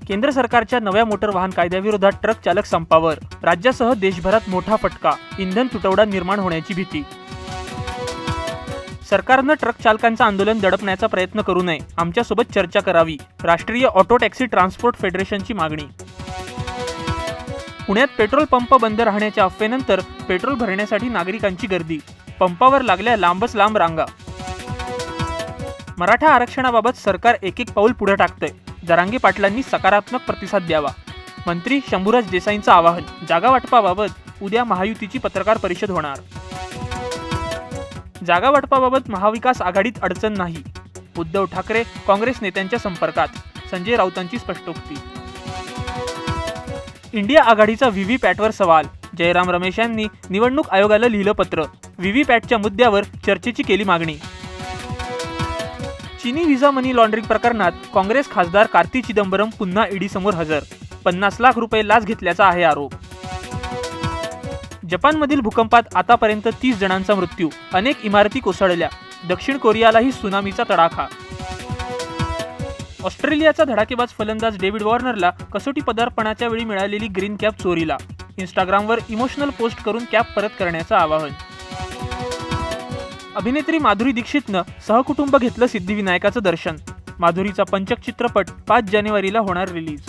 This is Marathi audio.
केंद्र सरकारच्या नव्या मोटर वाहन कायद्याविरोधात ट्रक चालक संपावर. राज्यासह देशभरात मोठा फटका, इंधन तुटवडा निर्माण होण्याची भीती. सरकारनं ट्रक चालकांचं आंदोलन दडपण्याचा प्रयत्न करू नये, आमच्यासोबत चर्चा करावी. राष्ट्रीय ऑटो टॅक्सी ट्रान्सपोर्ट फेडरेशनची मागणी. पुण्यात पेट्रोल पंप बंद राहण्याच्या अफवेनंतर पेट्रोल भरण्यासाठी नागरिकांची गर्दी. पंपावर लागल्या लांबच लांब रांगा. मराठा आरक्षणाबाबत सरकार एक पाऊल पुढे टाकतंय. जरांगे पाटलांनी सकारात्मक प्रतिसाद द्यावा. मंत्री शंभूराज देसाईंचं आवाहन. जागा वाटपाबाबत उद्या महायुतीची पत्रकार परिषद होणार. जागा वाटपाबाबत महाविकास आघाडीत अडचण नाही. उद्धव ठाकरे काँग्रेस नेत्यांच्या संपर्कात. संजय राऊतांची स्पष्टोक्ती. इंडिया आघाडीचा व्हीव्हीपॅटवर सवाल. जयराम रमेश यांनी निवडणूक आयोगाला लिहिलं पत्र. व्हीव्हीपॅटच्या मुद्द्यावर चर्चेची केली मागणी. चीनी व्हिसा मनी लॉन्ड्रिंग प्रकरणात काँग्रेस खासदार कार्ती चिदंबरम पुन्हा ईडी समोर हजर. 50 लाख रुपये लाच घेतल्याचा आहे आरोप. जपानमधील भूकंपात आतापर्यंत 30 जणांचा मृत्यू. अनेक इमारती कोसळल्या. दक्षिण कोरियालाही त्सुनामीचा तडाखा. ऑस्ट्रेलियाचा धडाकेबाज फलंदाज डेव्हिड वॉर्नरला कसोटी पदार्पणाच्या वेळी मिळालेली ग्रीन कॅप चोरीला. इंस्टाग्रामवर इमोशनल पोस्ट करून कॅप परत करण्याचं आवाहन. अभिनेत्री माधुरी दीक्षितनं सहकुटुंब घेतलं सिद्धिविनायकाचं दर्शन. माधुरीचा पंचक चित्रपट 5 जानेवारीला होणार रिलीज.